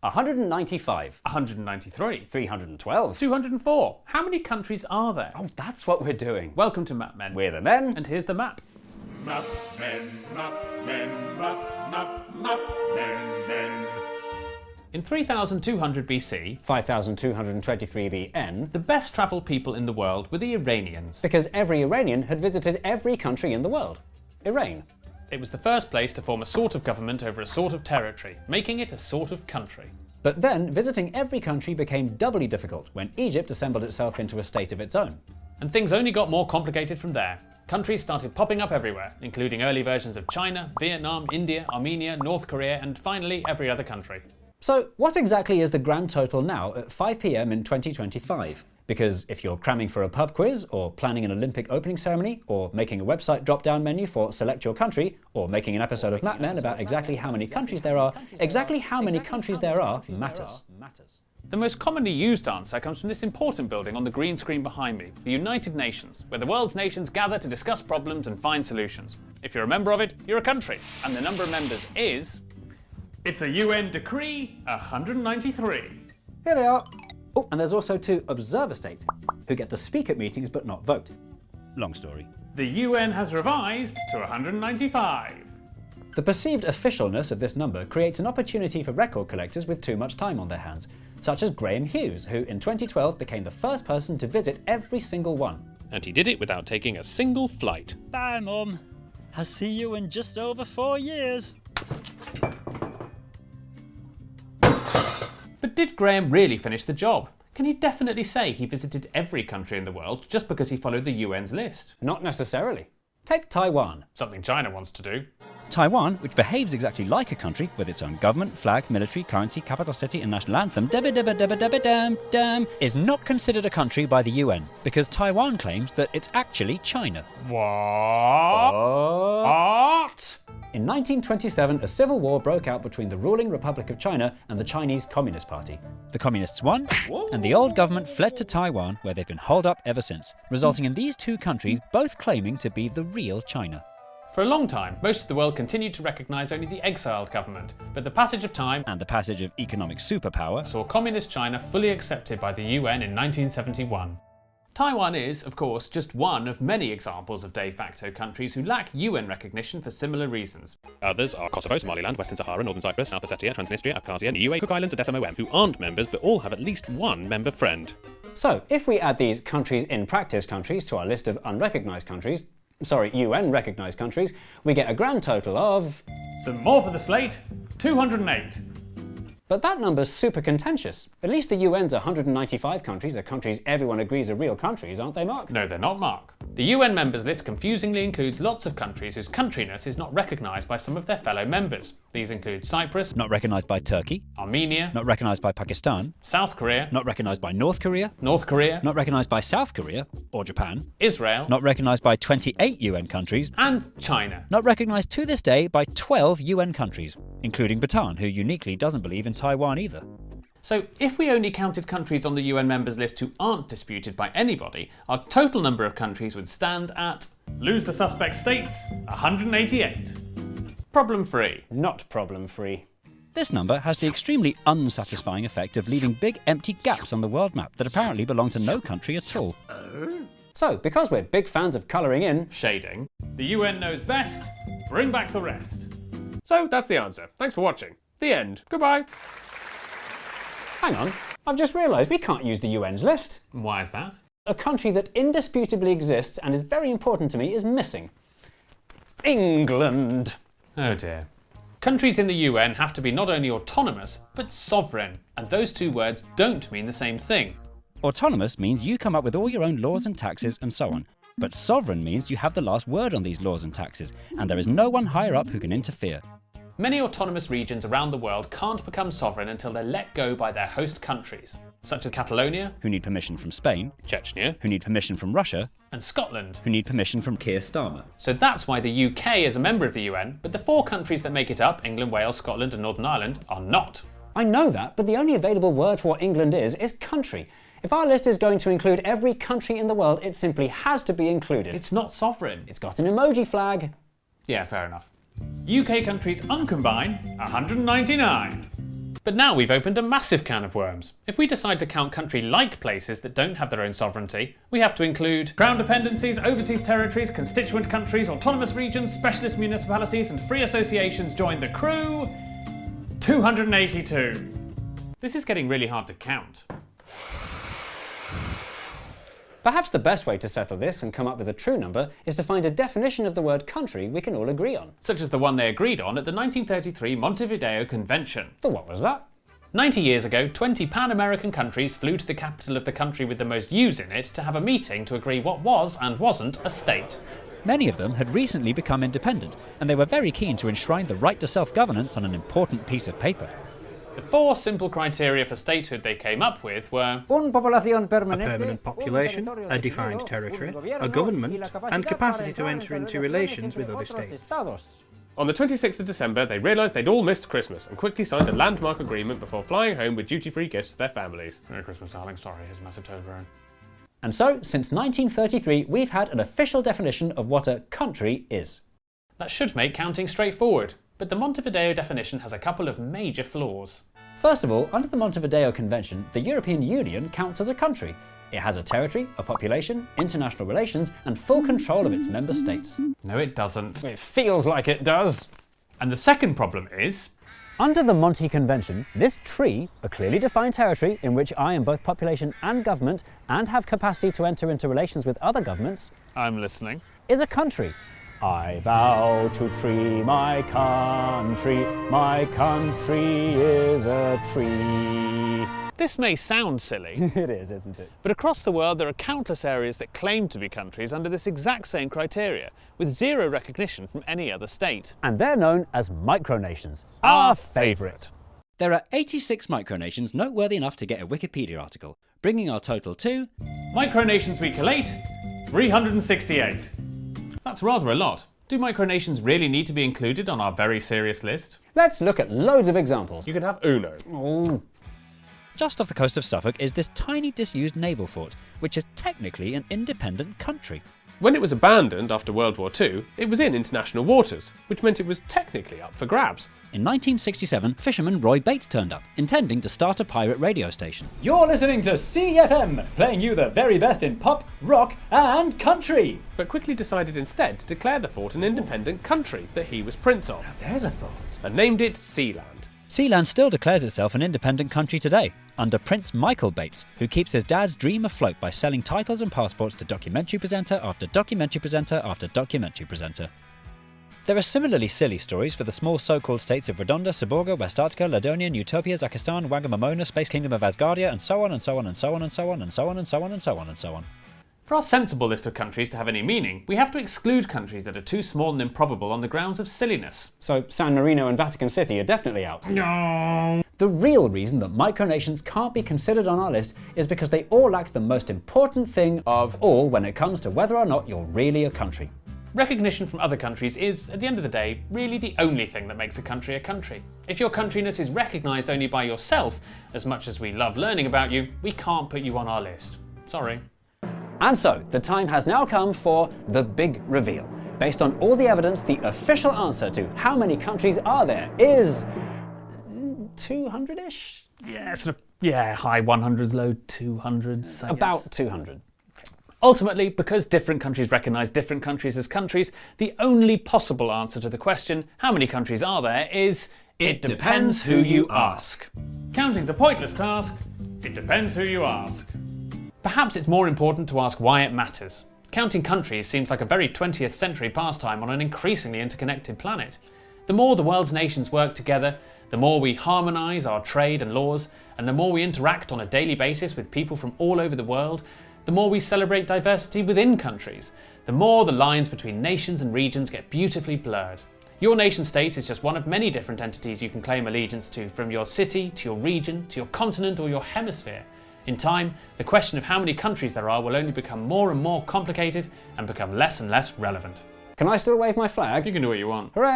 195. 193. 312. 204. How many countries are there? Oh, that's what we're doing. Welcome to Map Men. We're the men. And here's the map. Map men, map men, map men. In 3200 BC, 5223 BN, the best travelled people in the world were the Iranians. because every Iranian had visited every country in the world. Iran. It was the first place to form a sort of government over a sort of territory, making it a sort of country. But then, visiting every country became doubly difficult when Egypt assembled itself into a state of its own. And things only got more complicated from there. Countries started popping up everywhere, including early versions of China, Vietnam, India, Armenia, North Korea, and finally every other country. So, what exactly is the grand total now at 5 PM in 2025? Because if you're cramming for a pub quiz, or planning an Olympic opening ceremony, or making a website drop-down menu for select your country, or making an episode of Map Men about exactly how many countries there are, exactly how many countries there are matters. The most commonly used answer comes from this important building on the green screen behind me, the United Nations, where the world's nations gather to discuss problems and find solutions. If you're a member of it, you're a country, and the number of members is... It's a UN Decree 193. Here they are. Oh, and there's also 2 observer states, who get to speak at meetings but not vote. Long story. The UN has revised to 195. The perceived officialness of this number creates an opportunity for record collectors with too much time on their hands, such as Graham Hughes, who in 2012 became the first person to visit every single one. And he did it without taking a single flight. Bye, Mum. I'll see you in just over 4 years. But did Graham really finish the job? Can he definitely say he visited every country in the world just because he followed the UN's list? Not necessarily. Take Taiwan. Something China wants to do. Taiwan, which behaves exactly like a country with its own government, flag, military, currency, capital city and national anthem, is not considered a country by the UN because Taiwan claims that it's actually China. What? In 1927, a civil war broke out between the ruling Republic of China and the Chinese Communist Party. The communists won, and the old government fled to Taiwan, where they've been holed up ever since, resulting in these 2 countries both claiming to be the real China. For a long time, most of the world continued to recognise only the exiled government, but the passage of time And the passage of economic superpower saw Communist China fully accepted by the UN in 1971. Taiwan is, of course, just one of many examples of de facto countries who lack UN recognition for similar reasons. Others are Kosovo, Somaliland, Western Sahara, Northern Cyprus, South Ossetia, Transnistria, Abkhazia, Niue, Cook Islands and SMOM, who aren't members but all have at least one member friend. So, if we add these countries in practice countries to our list of unrecognised countries, UN recognised countries, we get a grand total of... Some more for the slate, 208. But that number's super contentious. At least the UN's 195 countries are countries everyone agrees are real countries, aren't they, Mark? No, they're not, Mark. The UN members list confusingly includes lots of countries whose countryness is not recognised by some of their fellow members. These include Cyprus, not recognised by Turkey, Armenia, not recognised by Pakistan, South Korea, not recognised by North Korea, not recognised by South Korea or Japan, Israel, not recognised by 28 UN countries, and China. not recognised to this day by 12 UN countries, including Bhutan, who uniquely doesn't believe in Taiwan either. So if we only counted countries on the UN members list who aren't disputed by anybody, our total number of countries would stand at, lose the suspect states, 188. Problem free. Not problem free. This number has the extremely unsatisfying effect of leaving big empty gaps on the world map that apparently belong to no country at all. So, because we're big fans of colouring in, Shading. The UN knows best. Bring back the rest. So that's the answer. Thanks for watching. The end. Goodbye. hang on, I've just realised we can't use the UN's list. Why is that? A country that indisputably exists and is very important to me is missing. England. Oh dear. Countries in the UN have to be not only autonomous, but sovereign, and those two words don't mean the same thing. Autonomous means you come up with all your own laws and taxes and so on. But sovereign means you have the last word on these laws and taxes, and there is no one higher up who can interfere. Many autonomous regions around the world can't become sovereign until they're let go by their host countries, such as Catalonia, Who need permission from Spain, Chechnya, who need permission from Russia, and Scotland, who need permission from Keir Starmer. So that's why the UK is a member of the UN, but the four countries that make it up, England, Wales, Scotland and Northern Ireland, are not. I know that, but the only available word for what England is country. If our list is going to include every country in the world, it simply has to be included. It's not sovereign. It's got an emoji flag. Yeah, fair enough. UK countries uncombine, 199. But now we've opened a massive can of worms. If we decide to count country-like places that don't have their own sovereignty, we have to include crown dependencies, overseas territories, constituent countries, autonomous regions, specialist municipalities, and free associations join the crew. 282. This is getting really hard to count. Perhaps the best way to settle this and come up with a true number is to find a definition of the word country we can all agree on. Such as the one they agreed on at the 1933 Montevideo Convention. The what was that? 90 years ago, 20 Pan-American countries flew to the capital of the country with the most U's in it to have a meeting to agree what was and wasn't a state. Many of them had recently become independent, and they were very keen to enshrine the right to self-governance on an important piece of paper. The 4 simple criteria for statehood they came up with were a permanent population, a defined territory, a government, and capacity to enter into relations with other states. On the 26th of December, they realised they'd all missed Christmas and quickly signed a landmark agreement before flying home with duty-free gifts to their families. Merry Christmas, darling. Sorry, here's a massive Toblerone. And so, since 1933, we've had an official definition of what a country is. That should make counting straightforward, but the Montevideo definition has a couple of major flaws. First of all, under the Montevideo Convention, the European Union counts as a country. It has a territory, a population, international relations, and full control of its member states. No, it doesn't. It feels like it does. And the second problem is, Under the Monte Convention, this tree, a clearly defined territory in which I am both population and government and have capacity to enter into relations with other governments, I'm listening, is a country. I vow to tree my country is a tree. This may sound silly, It is, isn't it? but across the world there are countless areas that claim to be countries under this exact same criteria, with zero recognition from any other state. And they're known as micronations. Our favourite. There are 86 micronations noteworthy enough to get a Wikipedia article, bringing our total to... Micronations we collate, 368. That's rather a lot. Do micronations really need to be included on our very serious list? Let's look at loads of examples. You can have Uno. Oh, Just off the coast of Suffolk is this tiny disused naval fort, which is technically an independent country. When it was abandoned after World War II, it was in international waters, which meant it was technically up for grabs. In 1967, fisherman Roy Bates turned up, intending to start a pirate radio station. You're listening to CFM, playing you the very best in pop, rock, and country. But quickly decided instead to declare the fort an independent country that he was prince of, There's a thought. and named it Sealand. Sealand still declares itself an independent country today, under Prince Michael Bates, who keeps his dad's dream afloat by selling titles and passports to documentary presenter after documentary presenter after documentary presenter. There are similarly silly stories for the small so-called states of Redonda, Seborga, West Arctica, Ladonian, Utopia, Zakistan, Wagamamona, Space Kingdom of Asgardia, and so on and so on and so on and so on and so on and so on and so on and so on. For our sensible list of countries to have any meaning, we have to exclude countries that are too small and improbable on the grounds of silliness. so San Marino and Vatican City are definitely out. No. The real reason that micronations can't be considered on our list is because they all lack the most important thing of all when it comes to whether or not you're really a country. Recognition from other countries is, at the end of the day, really the only thing that makes a country a country. If your countryness is recognised only by yourself, as much as we love learning about you, we can't put you on our list. Sorry. And so, the time has now come for the big reveal. Based on all the evidence, the official answer to how many countries are there is 200-ish? Yeah, high 100s, low 200s. About 200. Ultimately, because different countries recognise different countries as countries, the only possible answer to the question, how many countries are there, is it depends who you ask. Counting's a pointless task. It depends who you ask. Perhaps it's more important to ask why it matters. Counting countries seems like a very 20th century pastime on an increasingly interconnected planet. The more the world's nations work together, the more we harmonise our trade and laws, and the more we interact on a daily basis with people from all over the world, the more we celebrate diversity within countries, the more the lines between nations and regions get beautifully blurred. Your nation state is just one of many different entities you can claim allegiance to, from your city, to your region, to your continent or your hemisphere. In time, the question of how many countries there are will only become more and more complicated and become less and less relevant. Can I still wave my flag? You can do what you want. Hooray!